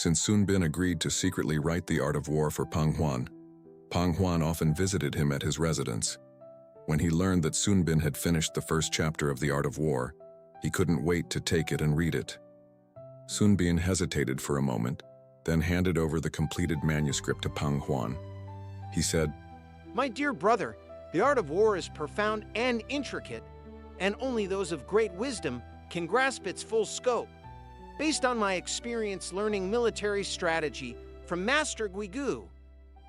Since Sun Bin agreed to secretly write The Art of War for Pang Juan often visited him at his residence. When he learned that Sun Bin had finished the first chapter of The Art of War, he couldn't wait to take it and read it. Sun Bin hesitated for a moment, then handed over the completed manuscript to Pang Juan. He said, "My dear brother, the art of war is profound and intricate, and only those of great wisdom can grasp its full scope. Based on my experience learning military strategy from Master Gui Gu,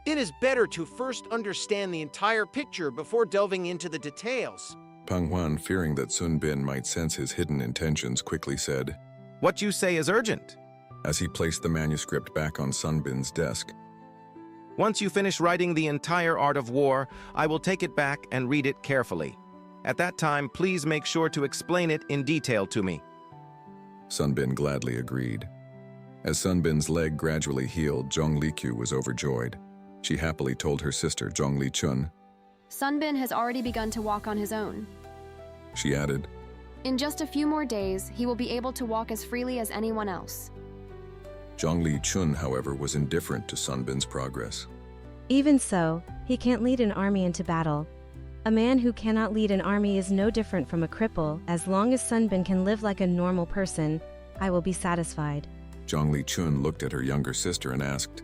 it is better to first understand the entire picture before delving into the details." Pang Juan, fearing that Sun Bin might sense his hidden intentions, quickly said, "What you say is urgent." as he placed the manuscript back on Sun Bin's desk. "Once you finish writing the entire Art of War, I will take it back and read it carefully. At that time, please make sure to explain it in detail to me." Sun Bin gladly agreed. As Sun Bin's leg gradually healed, Zhong Liqiu was overjoyed. She happily told her sister, Zhong Liqiu. Sun Bin has already begun to walk on his own. She added, In just a few more days, he will be able to walk as freely as anyone else. Zhong Liqiu, however, was indifferent to Sun Bin's progress. Even so, he can't lead an army into battle. A man who cannot lead an army is no different from a cripple. As long as Sun Bin can live like a normal person, I will be satisfied. Zhong Liqiu looked at her younger sister and asked,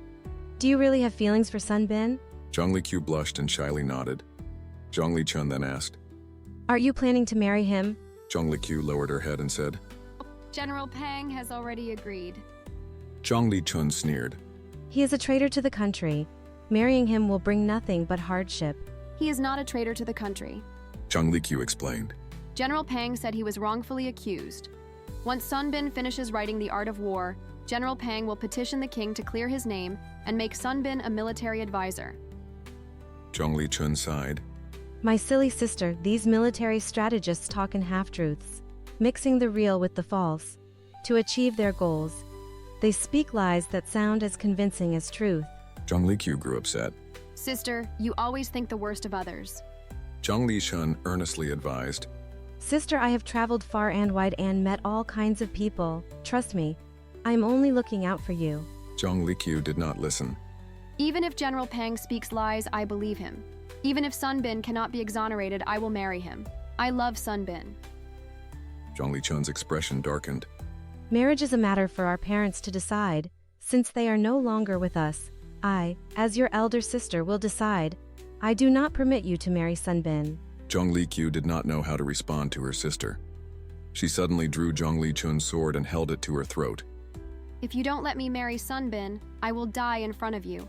Do you really have feelings for Sun Bin? Zhong Liqiu blushed and shyly nodded. Zhong Liqiu then asked, Are you planning to marry him? Zhong Liqiu lowered her head and said, General Pang has already agreed. Zhong Liqiu sneered. He is a traitor to the country. Marrying him will bring nothing but hardship. He is not a traitor to the country. Zhong Liqiu explained. General Pang said he was wrongfully accused. Once Sun Bin finishes writing The Art of War, General Pang will petition the king to clear his name and make Sun Bin a military advisor. Zhong Liqiu sighed. My silly sister, these military strategists talk in half-truths, mixing the real with the false, to achieve their goals. They speak lies that sound as convincing as truth. Zhong Liqiu grew upset. Sister, you always think the worst of others. Zhong Liqiu earnestly advised, Sister, I have traveled far and wide and met all kinds of people. Trust me, I'm only looking out for you. Zhong Liqiu did not listen. Even if General Pang speaks lies, I believe him. Even if Sun Bin cannot be exonerated, I will marry him. I love Sun Bin. Zhong Liqiu's expression darkened. Marriage is a matter for our parents to decide. Since they are no longer with us, I, as your elder sister, will decide. I do not permit you to marry Sun Bin. Zhong Liqiu did not know how to respond to her sister. She suddenly drew Zhong Liqiu's sword and held it to her throat. If you don't let me marry Sun Bin, I will die in front of you.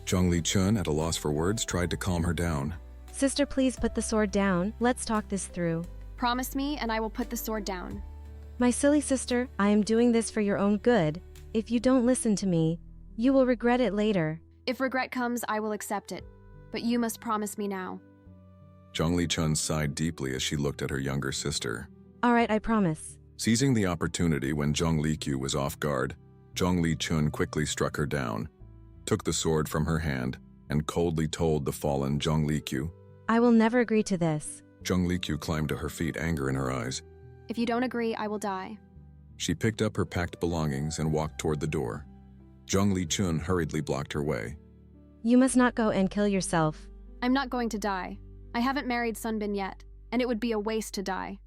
Zhong Liqiu, at a loss for words, tried to calm her down. Sister, please put the sword down. Let's talk this through. Promise me, and I will put the sword down. My silly sister, I am doing this for your own good. If you don't listen to me, you will regret it later. If regret comes, I will accept it. But you must promise me now. Zhong Liqiu sighed deeply as she looked at her younger sister. All right, I promise. Seizing the opportunity when Zhong Liqiu was off guard, Zhong Liqiu quickly struck her down, took the sword from her hand, and coldly told the fallen Zhong Liqiu. I will never agree to this. Zhong Liqiu climbed to her feet, anger in her eyes. If you don't agree, I will die. She picked up her packed belongings and walked toward the door. Zhong Liqiu hurriedly blocked her way. You must not go and kill yourself. I'm not going to die. I haven't married Sun Bin yet, and it would be a waste to die.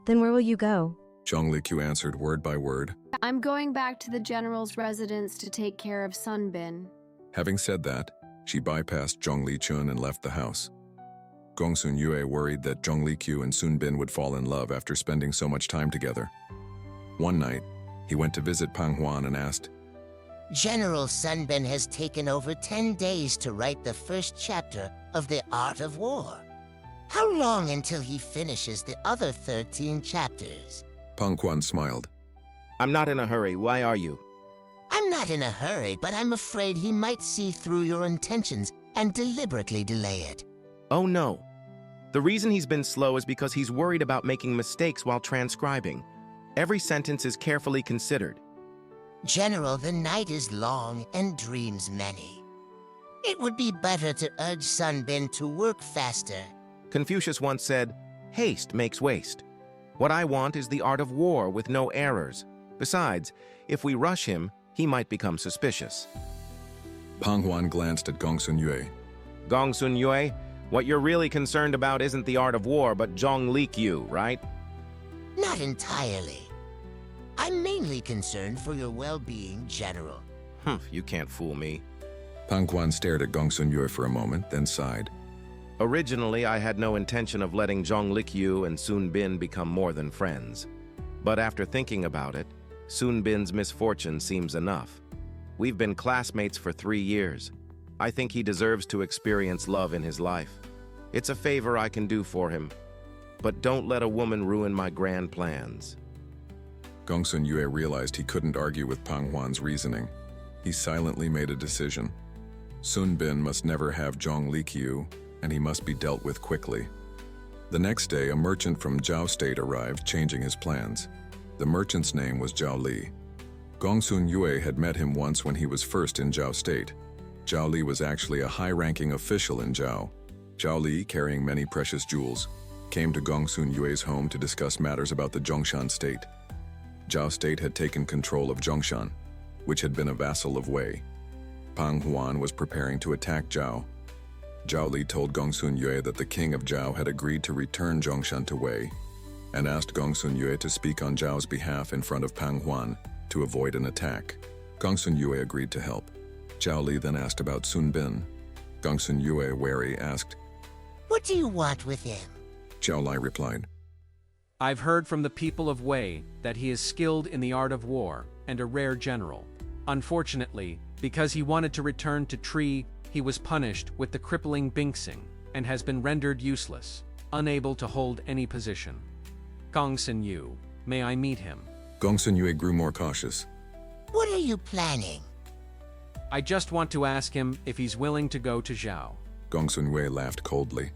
Then where will you go? Zhong Liqiu answered word by word. I'm going back to the general's residence to take care of Sun Bin. Having said that, she bypassed Zhong Liqiu and left the house. Gongsun Yue worried that Zhong Liqiu and Sun Bin would fall in love after spending so much time together. One night, he went to visit Pang Juan and asked, General Sun Bin has taken over 10 days to write the first chapter of The Art of War. How long until he finishes the other 13 chapters? Pang Juan smiled. I'm not in a hurry. Why are you? I'm not in a hurry, but I'm afraid he might see through your intentions and deliberately delay it. Oh no. The reason he's been slow is because he's worried about making mistakes while transcribing. Every sentence is carefully considered. General, the night is long and dreams many. It would be better to urge Sun Bin to work faster. Confucius once said, haste makes waste. What I want is the art of war with no errors. Besides, if we rush him, he might become suspicious. Pang Juan glanced at Gongsun Yue. Gongsun Yue, what you're really concerned about isn't the art of war, but Zhong Liqiu, right? Not entirely. I'm mainly concerned for your well-being, General. You can't fool me. Pang Juan stared at Gongsun Yue for a moment, then sighed. Originally, I had no intention of letting Zhong Liqiu and Sun Bin become more than friends. But after thinking about it, Sun Bin's misfortune seems enough. We've been classmates for 3 years. I think he deserves to experience love in his life. It's a favor I can do for him. But don't let a woman ruin my grand plans. Gongsun Yue realized he couldn't argue with Pang Juan's reasoning. He silently made a decision. Sun Bin must never have Zhong Liqiu, and he must be dealt with quickly. The next day, a merchant from Zhao State arrived, changing his plans. The merchant's name was Zhao Li. Gongsun Yue had met him once when he was first in Zhao State. Zhao Li was actually a high-ranking official in Zhao. Zhao Li, carrying many precious jewels, came to Gongsun Yue's home to discuss matters about the Zhongshan state. Zhao State had taken control of Zhongshan, which had been a vassal of Wei. Pang Juan was preparing to attack Zhao. Zhao Li told Gongsun Yue that the king of Zhao had agreed to return Zhongshan to Wei, and asked Gongsun Yue to speak on Zhao's behalf in front of Pang Juan to avoid an attack. Gongsun Yue agreed to help. Zhao Li then asked about Sun Bin. Gongsun Yue, wary, asked, What do you want with him? Zhao Li replied, I've heard from the people of Wei that he is skilled in the art of war and a rare general. Unfortunately, because he wanted to return to Tree, he was punished with the crippling Binxing and has been rendered useless, unable to hold any position. Gongsun Yue, may I meet him? Gongsun Yue grew more cautious. What are you planning? I just want to ask him if he's willing to go to Zhao. Gongsun Yue laughed coldly.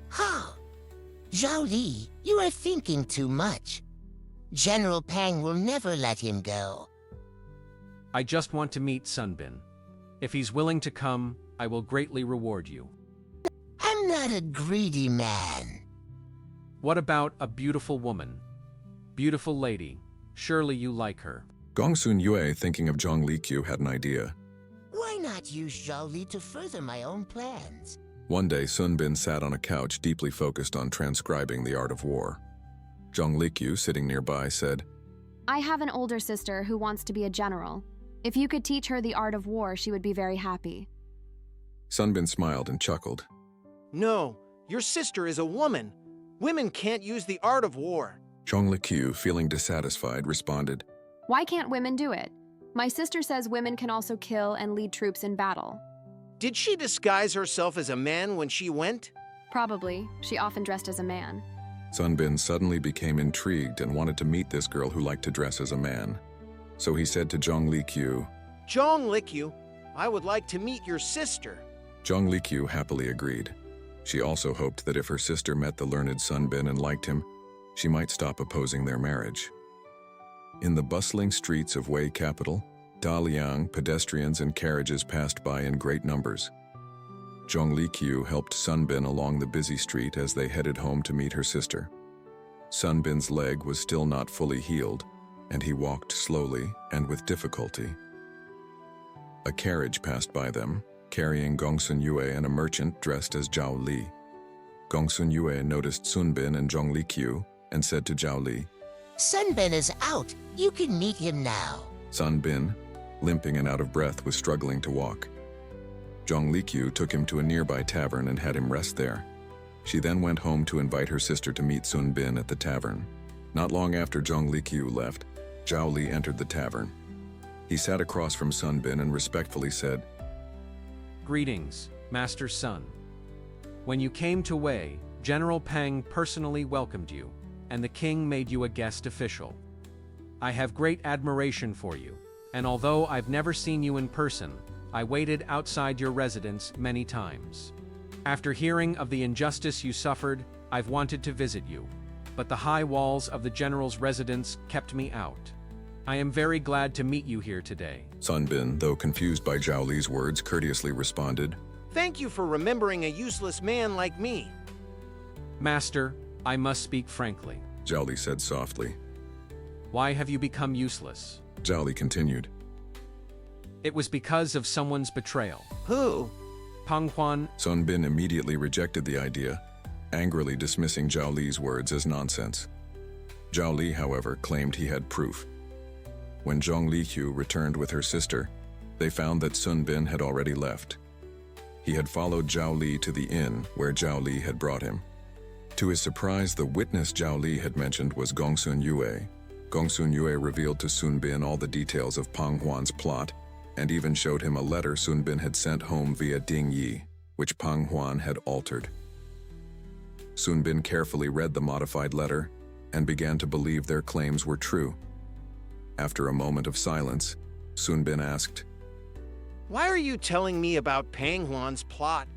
Huh. Zhao Li, you are thinking too much. General Pang will never let him go. I just want to meet Sun Bin. If he's willing to come, I will greatly reward you. I'm not a greedy man. What about a beautiful woman? Beautiful lady. Surely you like her. Gongsun Yue, thinking of Zhong Liqiu, had an idea. Why not use Zhao Li to further my own plans? One day, Sun Bin sat on a couch deeply focused on transcribing the art of war. Zhong Liqiu, sitting nearby, said, I have an older sister who wants to be a general. If you could teach her the art of war, she would be very happy. Sun Bin smiled and chuckled. No, your sister is a woman. Women can't use the art of war. Zhong Liqiu, feeling dissatisfied, responded, Why can't women do it? My sister says women can also kill and lead troops in battle. Did she disguise herself as a man when she went? Probably. She often dressed as a man. Sun Bin suddenly became intrigued and wanted to meet this girl who liked to dress as a man. So he said to Zhong Liqiu, Zhong Liqiu, I would like to meet your sister. Zhong Liqiu happily agreed. She also hoped that if her sister met the learned Sun Bin and liked him, she might stop opposing their marriage. In the bustling streets of Wei capital, Daliang, pedestrians and carriages passed by in great numbers. Zhong Liqiu helped Sun Bin along the busy street as they headed home to meet her sister. Sun Bin's leg was still not fully healed, and he walked slowly and with difficulty. A carriage passed by them, carrying Gongsun Yue and a merchant dressed as Zhao Li. Gongsun Yue noticed Sun Bin and Zhong Liqiu and said to Zhao Li, Sun Bin is out. You can meet him now. Sun Bin, limping and out of breath, was struggling to walk. Zhong Liqiu took him to a nearby tavern and had him rest there. She then went home to invite her sister to meet Sun Bin at the tavern. Not long after Zhong Liqiu left, Zhao Li entered the tavern. He sat across from Sun Bin and respectfully said, Greetings, Master Sun. When you came to Wei, General Pang personally welcomed you, and the king made you a guest official. I have great admiration for you, and although I've never seen you in person, I waited outside your residence many times. After hearing of the injustice you suffered, I've wanted to visit you, but the high walls of the general's residence kept me out. I am very glad to meet you here today. Sun Bin, though confused by Zhao Li's words, courteously responded, Thank you for remembering a useless man like me. Master, I must speak frankly. Zhao Li said softly. Why have you become useless? Zhao Li continued. It was because of someone's betrayal. Who? Pang Juan, Sun Bin immediately rejected the idea, angrily dismissing Zhao Li's words as nonsense. Zhao Li, however, claimed he had proof. When Zhong Liqiu returned with her sister, they found that Sun Bin had already left. He had followed Zhao Li to the inn where Zhao Li had brought him. To his surprise, the witness Zhao Li had mentioned was Gongsun Yue. Gongsun Yue revealed to Sun Bin all the details of Pang Juan's plot, and even showed him a letter Sun Bin had sent home via Ding Yi, which Pang Juan had altered. Sun Bin carefully read the modified letter and began to believe their claims were true. After a moment of silence, Sun Bin asked, Why are you telling me about Pang Juan's plot?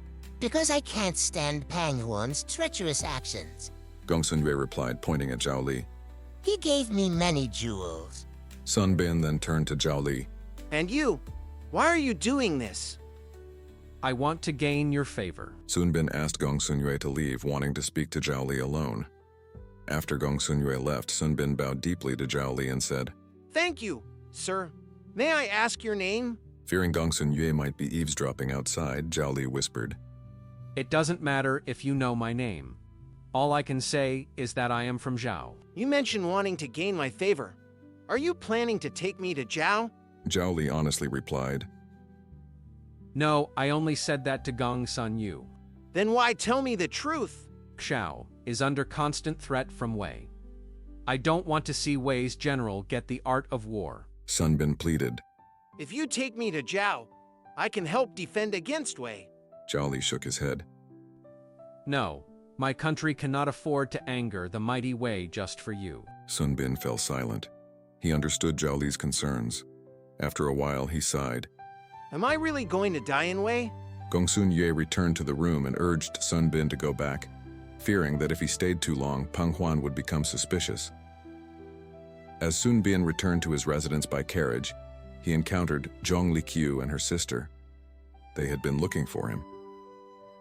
Because I can't stand Pang Juan's treacherous actions. Gongsun Yue replied, pointing at Zhao Li. He gave me many jewels. Sun Bin then turned to Zhao Li. And you? Why are you doing this? I want to gain your favor. Sun Bin asked Gongsun Yue to leave, wanting to speak to Zhao Li alone. After Gongsun Yue left, Sun Bin bowed deeply to Zhao Li and said, Thank you, sir. May I ask your name? Fearing Gongsun Yue might be eavesdropping outside, Zhao Li whispered, It doesn't matter if you know my name. All I can say is that I am from Zhao. You mentioned wanting to gain my favor. Are you planning to take me to Zhao? Zhao Li honestly replied. No, I only said that to Gongsun Yue. Then why tell me the truth? Xiao is under constant threat from Wei. I don't want to see Wei's general get the art of war. Sun Bin pleaded. If you take me to Zhao, I can help defend against Wei. Zhao Li shook his head. No, my country cannot afford to anger the mighty Wei just for you. Sun Bin fell silent. He understood Zhao Li's concerns. After a while, he sighed. Am I really going to die in Wei? Gongsun Yue returned to the room and urged Sun Bin to go back, fearing that if he stayed too long, Pang Juan would become suspicious. As Sun Bin returned to his residence by carriage, he encountered Zhong Liqiu and her sister. They had been looking for him.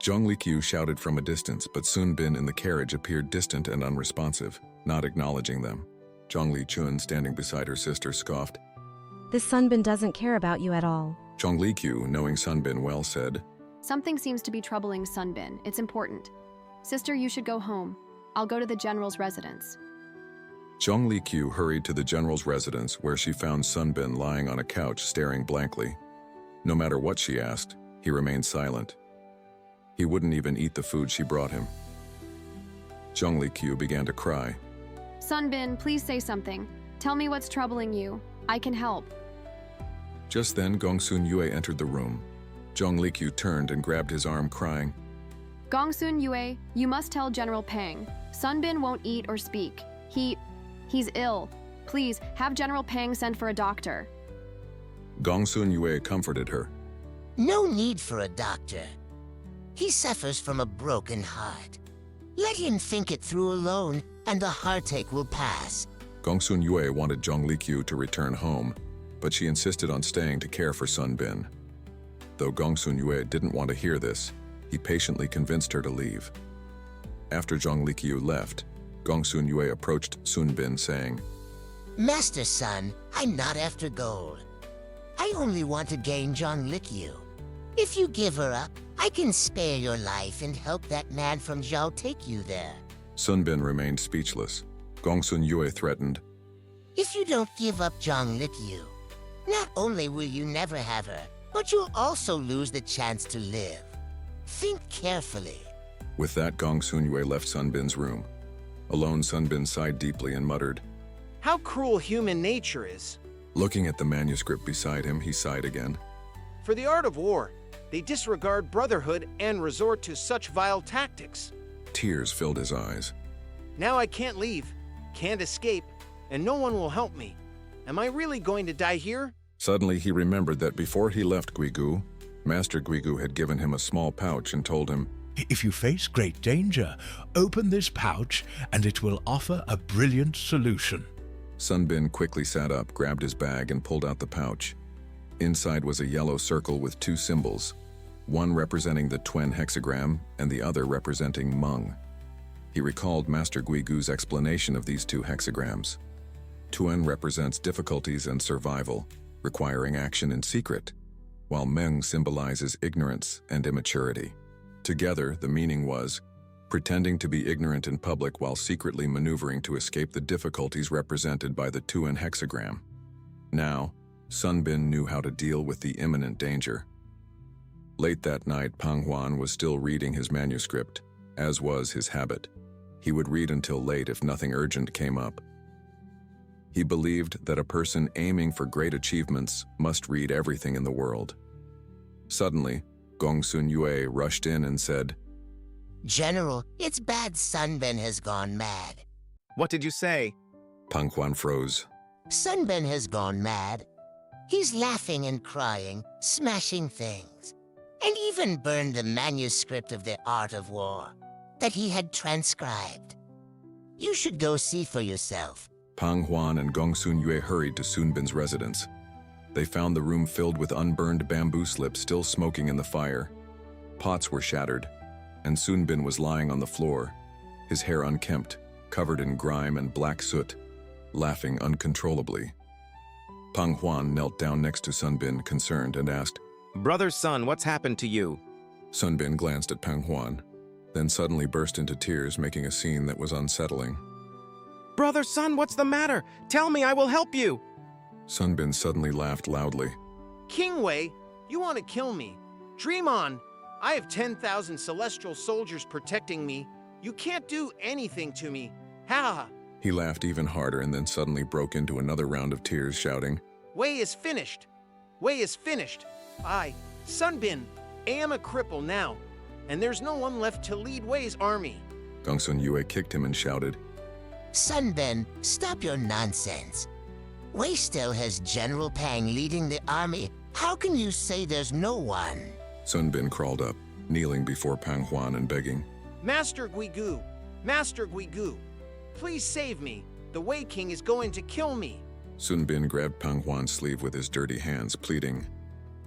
Zhong Liqiu shouted from a distance, but Sun Bin in the carriage appeared distant and unresponsive, not acknowledging them. Zhong Liqiu, standing beside her sister, scoffed. This Sun Bin doesn't care about you at all. Zhong Liqiu, knowing Sun Bin well, said, Something seems to be troubling Sun Bin. It's important. Sister, you should go home. I'll go to the general's residence. Zhong Liqiu hurried to the general's residence, where she found Sun Bin lying on a couch staring blankly. No matter what she asked, he remained silent. He wouldn't even eat the food she brought him. Zhong Liqiu began to cry. Sun Bin, please say something. Tell me what's troubling you. I can help. Just then, Gongsun Yue entered the room. Zhong Liqiu turned and grabbed his arm, crying, Gongsun Yue, you must tell General Pang. Sun Bin won't eat or speak. He's ill. Please, have General Pang send for a doctor. Gongsun Yue comforted her. No need for a doctor. He suffers from a broken heart. Let him think it through alone, and the heartache will pass. Gongsun Yue wanted Zhong Liqiu to return home, but she insisted on staying to care for Sun Bin. Though Gongsun Yue didn't want to hear this, he patiently convinced her to leave. After Zhong Liqiu left, Gongsun Yue approached Sun Bin, saying, Master Sun, I'm not after gold. I only want to gain Zhong Liqiu. If you give her up, I can spare your life and help that man from Zhao take you there. Sun Bin remained speechless. Gongsun Yue threatened, If you don't give up Zhong Liqiu, not only will you never have her, but you'll also lose the chance to live. Think carefully. With that, Gongsun Yue left Sun Bin's room. Alone, Sun Bin sighed deeply and muttered. How cruel human nature is. Looking at the manuscript beside him, he sighed again. For the art of war, they disregard brotherhood and resort to such vile tactics. Tears filled his eyes. Now I can't leave, can't escape, and no one will help me. Am I really going to die here? Suddenly, he remembered that before he left Gui Gu, Master Gui Gu had given him a small pouch and told him, If you face great danger, open this pouch and it will offer a brilliant solution. Sun Bin quickly sat up, grabbed his bag, and pulled out the pouch. Inside was a yellow circle with two symbols, one representing the Tuen hexagram and the other representing Meng. He recalled Master Gui Gu's explanation of these two hexagrams. Tuan represents difficulties and survival, requiring action in secret, while Meng symbolizes ignorance and immaturity. Together, the meaning was pretending to be ignorant in public while secretly maneuvering to escape the difficulties represented by the Tuan hexagram. Now, Sun Bin knew how to deal with the imminent danger. Late that night, Pang Juan was still reading his manuscript, as was his habit. He would read until late if nothing urgent came up. He believed that a person aiming for great achievements must read everything in the world. Suddenly, Gongsun Yue rushed in and said, General, it's bad Sun Bin has gone mad. What did you say? Pang Juan froze. Sun Bin has gone mad. He's laughing and crying, smashing things, and even burned the manuscript of the Art of War that he had transcribed. You should go see for yourself. Pang Juan and Gongsun Yue hurried to Sun Bin's residence. They found the room filled with unburned bamboo slips still smoking in the fire. Pots were shattered, and Sun Bin was lying on the floor, his hair unkempt, covered in grime and black soot, laughing uncontrollably. Pang Juan knelt down next to Sun Bin, concerned, and asked, Brother Sun, what's happened to you? Sun Bin glanced at Pang Juan, then suddenly burst into tears, making a scene that was unsettling. Brother Sun, what's the matter? Tell me, I will help you. Sun Bin suddenly laughed loudly. King Wei, you want to kill me? Dream on! I have 10,000 celestial soldiers protecting me. You can't do anything to me. Ha ha! He laughed even harder and then suddenly broke into another round of tears, shouting, Wei is finished! Wei is finished! I, Sun Bin, am a cripple now, and there's no one left to lead Wei's army. Gongsun Yue kicked him and shouted, Sun Bin, stop your nonsense. Wei still has General Pang leading the army. How can you say there's no one? Sun Bin crawled up, kneeling before Pang Juan and begging, Master Gui Gu! Master Gui Gu! Please save me. The Wei King is going to kill me. Sun Bin grabbed Pang Juan's sleeve with his dirty hands, pleading.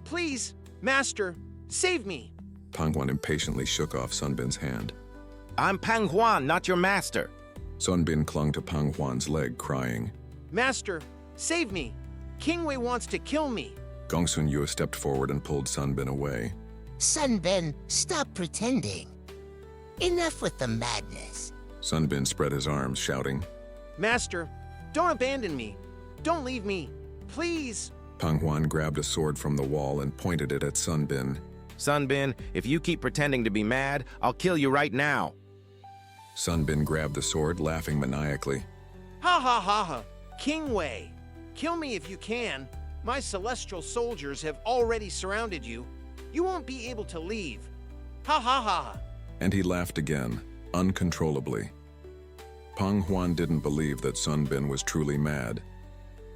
Please, Master, save me. Pang Juan impatiently shook off Sun Bin's hand. I'm Pang Juan, not your master. Sun Bin clung to Pang Juan's leg, crying. Master, save me. King Wei wants to kill me. Gongsun Yue stepped forward and pulled Sun Bin away. Sun Bin, stop pretending. Enough with the madness. Sun Bin spread his arms, shouting. Master, don't abandon me. Don't leave me. Please. Pang Juan grabbed a sword from the wall and pointed it at Sun Bin. Sun Bin, if you keep pretending to be mad, I'll kill you right now. Sun Bin grabbed the sword, laughing maniacally. Ha ha ha ha. King Wei, kill me if you can. My celestial soldiers have already surrounded you. You won't be able to leave. Ha ha ha. And he laughed again, uncontrollably. Pang Juan didn't believe that Sun Bin was truly mad.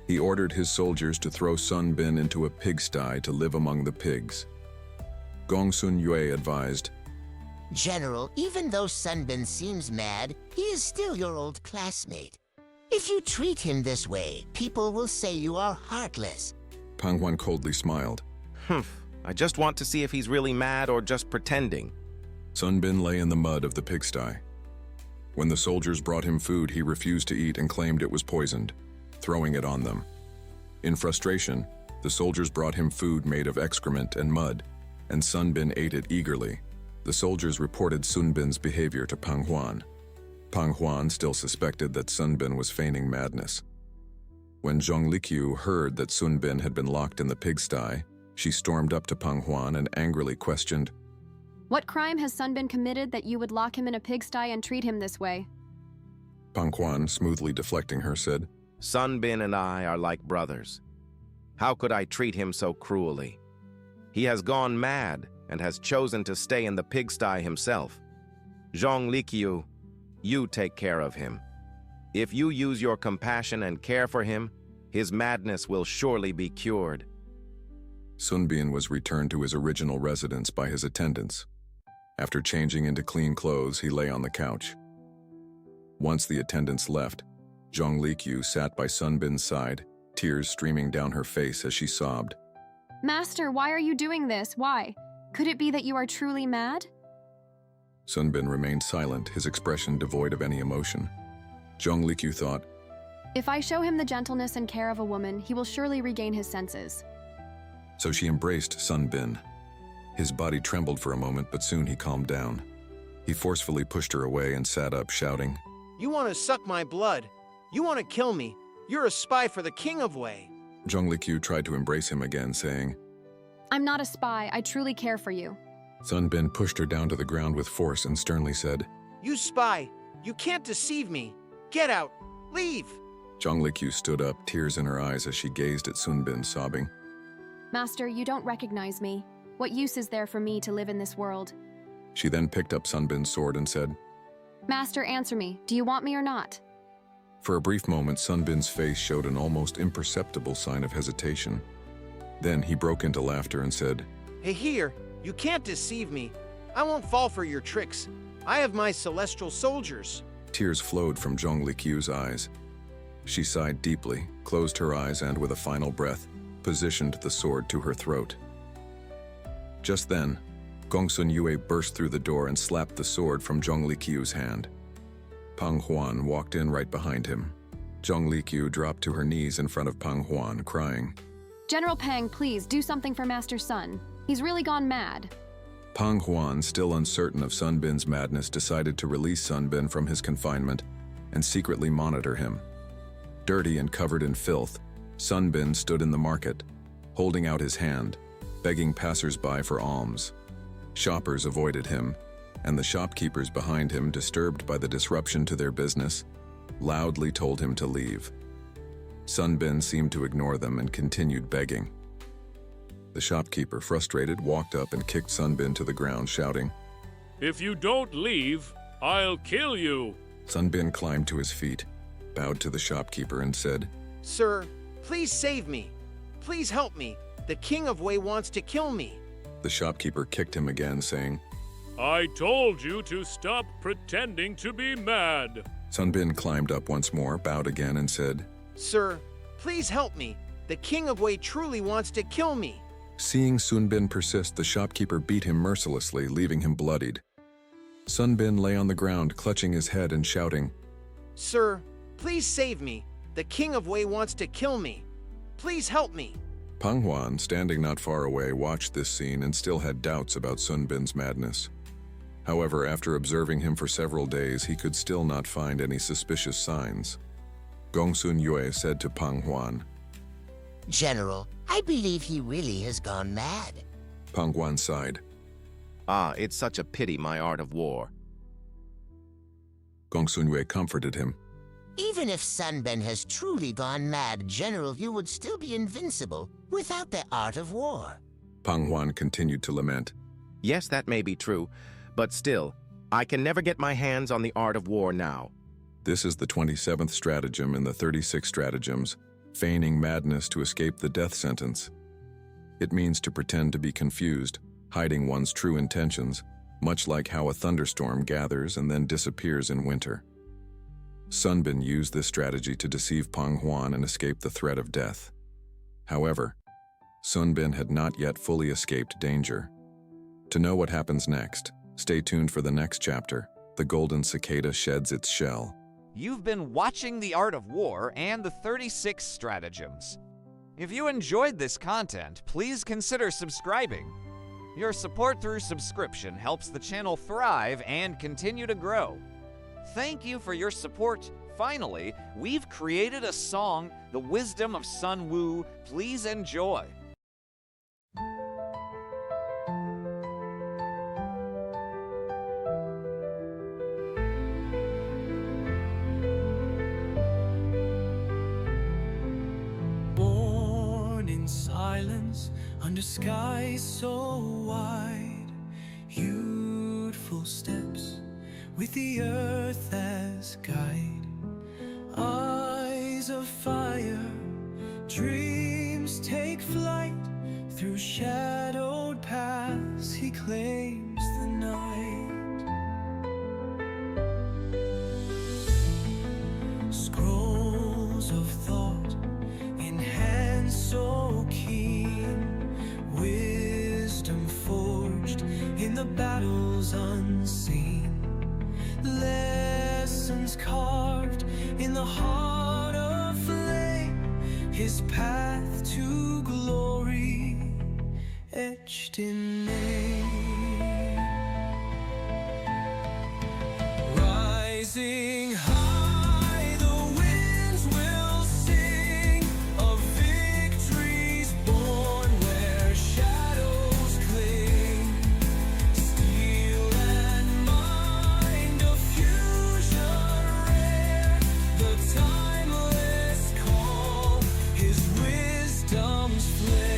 He ordered his soldiers to throw Sun Bin into a pigsty to live among the pigs. Gongsun Yue advised, General, even though Sun Bin seems mad, he is still your old classmate. If you treat him this way, people will say you are heartless. Pang Juan coldly smiled. I just want to see if he's really mad or just pretending. Sun Bin lay in the mud of the pigsty. When the soldiers brought him food, he refused to eat and claimed it was poisoned, throwing it on them. In frustration, the soldiers brought him food made of excrement and mud, and Sun Bin ate it eagerly. The soldiers reported Sun Bin's behavior to Pang Juan. Pang Juan still suspected that Sun Bin was feigning madness. When Zhong Liqiu heard that Sun Bin had been locked in the pigsty, she stormed up to Pang Juan and angrily questioned, What crime has Sun Bin committed that you would lock him in a pigsty and treat him this way? Pang Juan, smoothly deflecting her, said, Sun Bin and I are like brothers. How could I treat him so cruelly? He has gone mad and has chosen to stay in the pigsty himself. Zhong Liqiu, you take care of him. If you use your compassion and care for him, his madness will surely be cured. Sun Bin was returned to his original residence by his attendants. After changing into clean clothes, he lay on the couch. Once the attendants left, Zhong Liqiu sat by Sun Bin's side, tears streaming down her face as she sobbed. Master, why are you doing this? Why? Could it be that you are truly mad? Sun Bin remained silent, his expression devoid of any emotion. Zhong Liqiu thought, If I show him the gentleness and care of a woman, he will surely regain his senses. So she embraced Sun Bin. His body trembled for a moment, but soon he calmed down. He forcefully pushed her away and sat up, shouting, You want to suck my blood? You want to kill me? You're a spy for the King of Wei. Zhong Liqiu tried to embrace him again, saying, I'm not a spy. I truly care for you. Sun Bin pushed her down to the ground with force and sternly said, You spy! You can't deceive me! Get out! Leave! Zhong Liqiu stood up, tears in her eyes as she gazed at Sun Bin, sobbing. Master, you don't recognize me. What use is there for me to live in this world? She then picked up Sun Bin's sword and said, Master, answer me. Do you want me or not? For a brief moment, Sun Bin's face showed an almost imperceptible sign of hesitation. Then he broke into laughter and said, Hey here! You can't deceive me! I won't fall for your tricks. I have my celestial soldiers. Tears flowed from Zhong Liqiu's eyes. She sighed deeply, closed her eyes, and with a final breath, positioned the sword to her throat. Just then, Gongsun Yue burst through the door and slapped the sword from Zhong Liqiu's hand. Pang Juan walked in right behind him. Zhong Liqiu dropped to her knees in front of Pang Juan, crying, General Pang, please do something for Master Sun. He's really gone mad. Pang Juan, still uncertain of Sun Bin's madness, decided to release Sun Bin from his confinement and secretly monitor him. Dirty and covered in filth, Sun Bin stood in the market, holding out his hand, begging passers-by for alms. Shoppers avoided him, and the shopkeepers behind him, disturbed by the disruption to their business, loudly told him to leave. Sun Bin seemed to ignore them and continued begging. The shopkeeper, frustrated, walked up and kicked Sun Bin to the ground, shouting, If you don't leave, I'll kill you. Sun Bin climbed to his feet, bowed to the shopkeeper, and said, Sir, please save me. Please help me. The King of Wei wants to kill me. The shopkeeper kicked him again, saying, I told you to stop pretending to be mad. Sun Bin climbed up once more, bowed again, and said, Sir, please help me. The King of Wei truly wants to kill me. Seeing Sun Bin persist, the shopkeeper beat him mercilessly, leaving him bloodied. Sun Bin lay on the ground, clutching his head and shouting, Sir, please save me. The King of Wei wants to kill me. Please help me. Pang Juan, standing not far away, watched this scene and still had doubts about Sun Bin's madness. However, after observing him for several days, he could still not find any suspicious signs. Gongsun Yue said to Pang Juan, General, I believe he really has gone mad. Pang Juan sighed. Ah, it's such a pity, my art of war. Gongsun Yue comforted him. Even if Sun Bin has truly gone mad, General, you would still be invincible without the art of war. Pang Juan continued to lament. Yes, that may be true, but still, I can never get my hands on the art of war now. This is the 27th stratagem in the 36 stratagems, feigning madness to escape the death sentence. It means to pretend to be confused, hiding one's true intentions, much like how a thunderstorm gathers and then disappears in winter. Sun Bin used this strategy to deceive Pang Juan and escape the threat of death. However, Sun Bin had not yet fully escaped danger. To know what happens next, stay tuned for the next chapter, The Golden Cicada Sheds Its Shell. You've been watching The Art of War and the 36 Stratagems. If you enjoyed this content, please consider subscribing. Your support through subscription helps the channel thrive and continue to grow. Thank you for your support. Finally, we've created a song, The Wisdom of Sun Wu. Please enjoy. Born in silence, under skies so wide, youthful steps with the earth as guide, eyes of fire, dreams take flight, through shadowed paths he claims the night. Scrolls of thought in hands so keen, wisdom forged in the battles unseen, lessons carved in the heart of his path to glory etched in name. Rising high, the winds will sing of victories born where shadows cling. Steel and mind, a fusion rare, the timeless call, his wisdom's flare.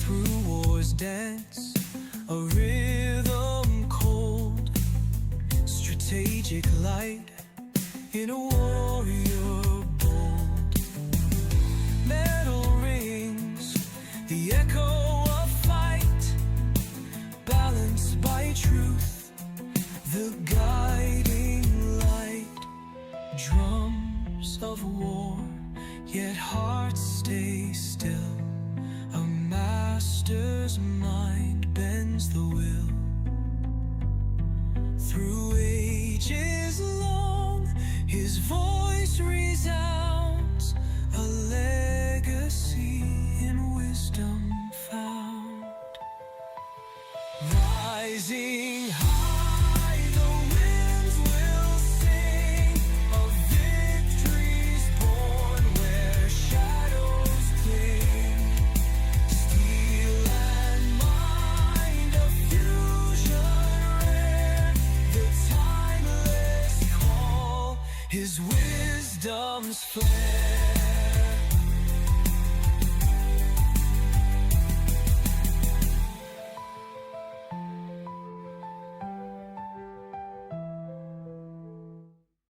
Through war's dance, a rhythm cold, strategic light in a warrior bold. Metal rings, the echo of fight, balanced by truth, the guiding light. Drums of war, yet hearts stay still. A master's mind bends the will. Through ages long, his voice resounds, a legacy in wisdom found. Rising high, the winds will sing of victories born where shadows cling. Steel and mind, a fusion rare, the timeless call, his wisdom's flare.